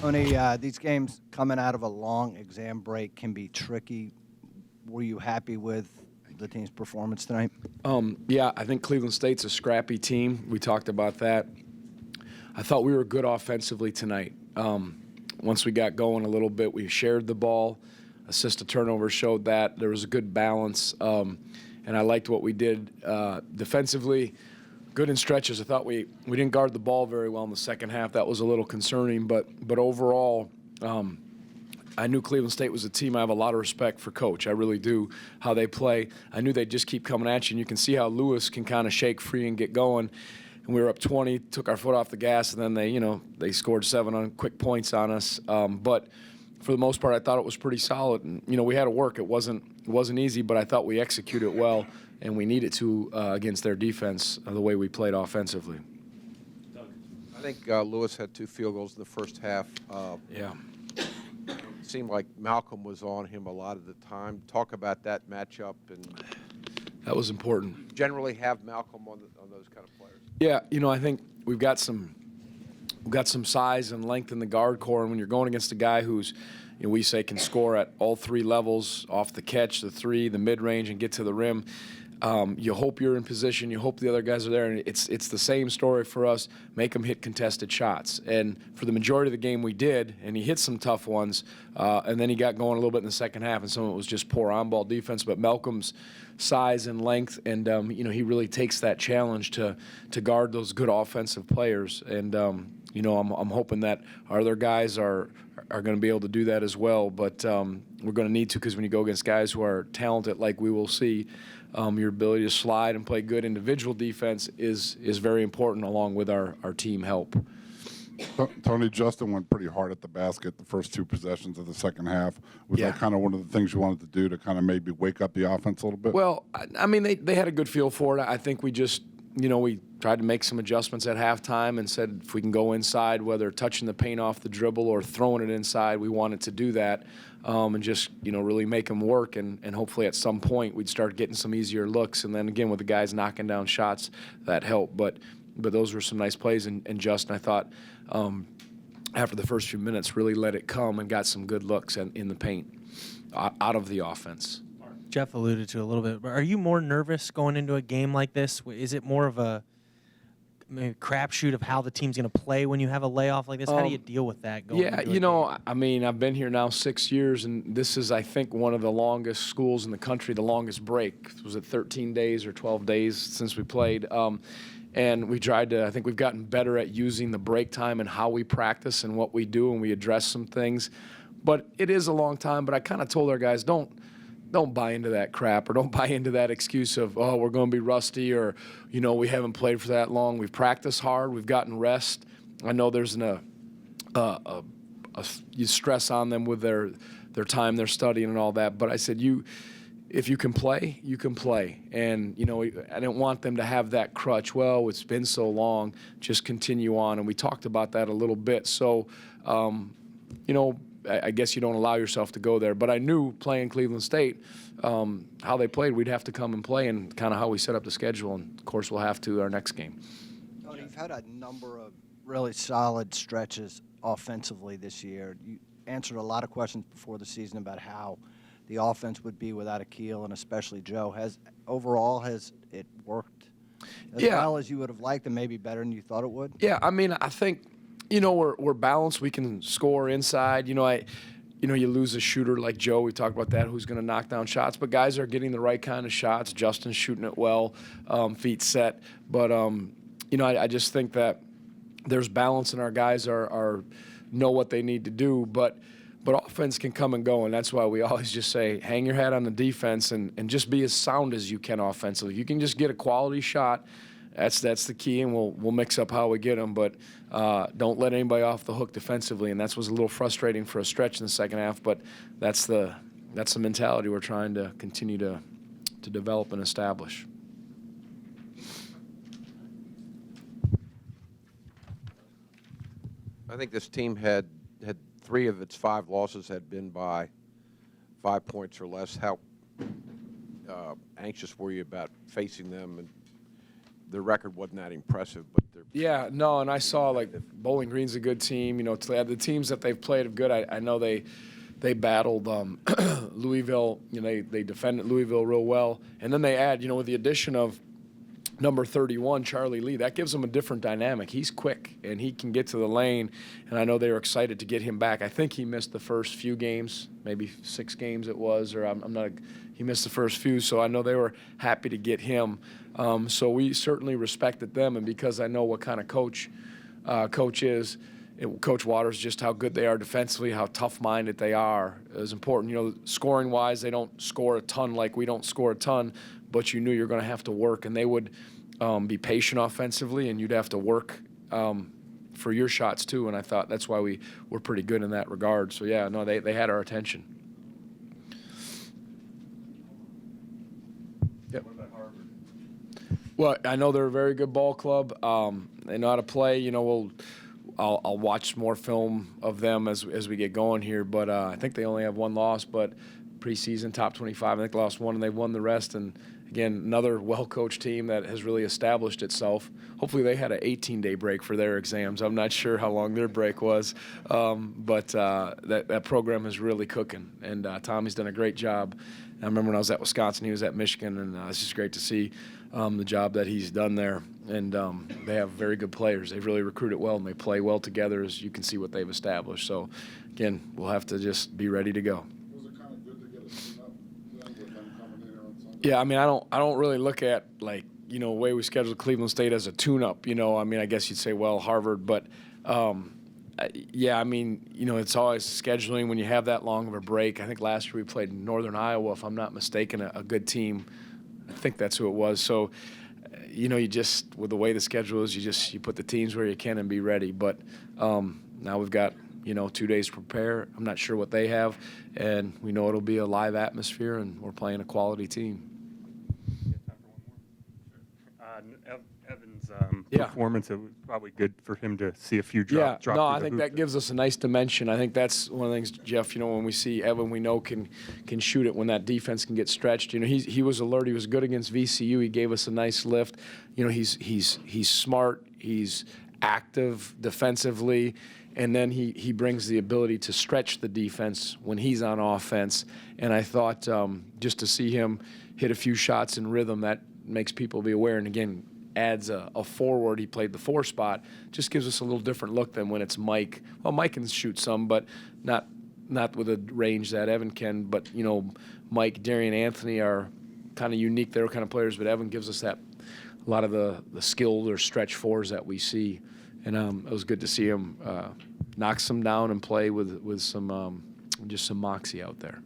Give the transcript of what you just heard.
Tony, these games coming out of a long exam break can be tricky. Were you happy with the team's performance tonight? Yeah, I think Cleveland State's a scrappy team. We talked about that. I thought we were good offensively tonight. Once we got going a little bit, we shared the ball. Assist to turnover showed that. There was a good balance, and I liked what we did defensively. Good in stretches. I thought we didn't guard the ball very well in the second half. That was a little concerning, but overall, I knew Cleveland State was a team. I have a lot of respect for Coach. I really do, how they play. I knew they'd just keep coming at you, and you can see how Lewis can kind of shake free and get going. And we were up 20, took our foot off the gas, and then they scored 7 on quick points on us. But for the most part, I thought it was pretty solid. And we had to work. It wasn't easy, but I thought we executed well, and we needed to against their defense the way we played offensively. I think Lewis had 2 field goals in the first half. Yeah. It seemed like Malcolm was on him a lot of the time. Talk about that matchup, and That was important. generally have Malcolm on those kind of players. Yeah, I think we've got some size and length in the guard core, and when you're going against a guy who's, we say can score at all 3 levels, off the catch, the 3, the mid-range, and get to the rim, you hope you're in position. You hope the other guys are there, and it's the same story for us. Make him hit contested shots, and for the majority of the game we did, and he hit some tough ones, and then he got going a little bit in the second half, and some of it was just poor on-ball defense. But Malcolm's size and length, and he really takes that challenge to guard those good offensive players, and I'm hoping that our other guys are going to be able to do that as well. But we're going to need to, because when you go against guys who are talented, like we will see, your ability to slide and play good individual defense is very important, along with our team help. Tony, Justin went pretty hard at the basket the first 2 possessions of the second half. Was Yeah. that kind of one of the things you wanted to do to kind of maybe wake up the offense a little bit? Well, I mean, they had a good feel for it. I think we just, we tried to make some adjustments at halftime and said if we can go inside, whether touching the paint off the dribble or throwing it inside, we wanted to do that and just, really make them work. And hopefully at some point we'd start getting some easier looks. And then again, with the guys knocking down shots, that helped. But those were some nice plays. And Justin, I thought, after the first few minutes, really let it come and got some good looks in the paint out of the offense. Jeff alluded to a little bit, but are you more nervous going into a game like this? Is it more of a crapshoot of how the team's going to play when you have a layoff like this? How do you deal with that going into a game? I mean, I've been here now 6 years, and this is, I think, one of the longest schools in the country, the longest break. Was it 13 days or 12 days since we played? And we tried to, I think we've gotten better at using the break time and how we practice and what we do, and we address some things. But it is a long time, but I kind of told our guys, don't buy into that crap, or don't buy into that excuse of, oh, we're going to be rusty, or, we haven't played for that long. We've practiced hard. We've gotten rest. I know there's you stress on them with their time they're studying and all that, but I said, if you can play, you can play. And, I didn't want them to have that crutch. Well, it's been so long, just continue on. And we talked about that a little bit. So, I guess you don't allow yourself to go there. But I knew playing Cleveland State, how they played, we'd have to come and play, and kind of how we set up the schedule. And, of course, we'll have to our next game. Tony, you've had a number of really solid stretches offensively this year. You answered a lot of questions before the season about how the offense would be without Akil, and especially Joe. Has it worked as well as you would have liked, and maybe better than you thought it would? Yeah, I mean, I think, we're balanced. We can score inside. You lose a shooter like Joe. We talked about that, who's going to knock down shots. But guys are getting the right kind of shots. Justin's shooting it well, feet set. But, I just think that there's balance, and our guys are know what they need to do. But offense can come and go, and that's why we always just say, hang your hat on the defense and just be as sound as you can offensively. You can just get a quality shot. That's the key, and we'll mix up how we get them. But don't let anybody off the hook defensively, and that was a little frustrating for a stretch in the second half. But that's the mentality we're trying to continue to develop and establish. I think this team had 3 of its 5 losses had been by 5 points or less. How anxious were you about facing them? And the record wasn't that impressive, but they're Yeah, no, and I saw like Bowling Green's a good team. You know, the teams that they've played are good. I know they battled Louisville. You know, they defended Louisville real well, and then they add, you know, with the addition of number 31, Charlie Lee, that gives them a different dynamic. He's quick, and he can get to the lane, and I know they were excited to get him back. I think he missed the first few games, maybe 6 games it was, or I'm not. He missed the first few, so I know they were happy to get him. So we certainly respected them, and because I know what kind of coach is, Coach Waters, just how good they are defensively, how tough-minded they are is important. You know, scoring-wise, they don't score a ton like we don't score a ton, but you knew you're going to have to work, and they would be patient offensively, and you'd have to work for your shots too. And I thought that's why we were pretty good in that regard. So yeah, no, they had our attention. Yep. Well, I know they're a very good ball club. They know how to play. You know, I'll watch more film of them as we get going here. But I think they only have 1 loss. But preseason top 25, I think they lost 1 and they've won the rest. And again, another well-coached team that has really established itself. Hopefully, they had an 18-day break for their exams. I'm not sure how long their break was, but that program is really cooking. And Tommy's done a great job. I remember when I was at Wisconsin, he was at Michigan, and it's just great to see the job that he's done there. And they have very good players. They've really recruited well, and they play well together, as you can see what they've established. So, again, we'll have to just be ready to go. Was it kind of good to get a tune-up then with them coming in here on Sunday? Yeah, I mean, I don't really look at, like, you know, the way we scheduled Cleveland State as a tune-up. You know, I mean, I guess you'd say, well, Harvard, but yeah, I mean, you know, it's always scheduling when you have that long of a break. I think last year we played Northern Iowa, if I'm not mistaken, a good team. I think that's who it was. So, you know, you just, with the way the schedule is, you put the teams where you can and be ready. But now we've got, you know, 2 days to prepare. I'm not sure what they have, and we know it'll be a live atmosphere, and we're playing a quality team. Evan's Yeah. performance, it was probably good for him to see a few drop No, through I the think hoop. that gives us a nice dimension. I think that's one of the things, Jeff, you know, when we see Evan, we know can shoot it when that defense can get stretched. You know, he was alert. He was good against VCU. He gave us a nice lift. You know, he's smart. He's active defensively. And then he brings the ability to stretch the defense when he's on offense. And I thought just to see him hit a few shots in rhythm, that makes people be aware. And, again, adds a forward. He played the 4 spot. Just gives us a little different look than when it's Mike. Well, Mike can shoot some, but not with a range that Evan can. But, you know, Mike, Darian Anthony are kind of unique. They're kind of players, but Evan gives us that a lot of the skilled or stretch 4s that we see. And it was good to see him knock some down and play with some just some moxie out there.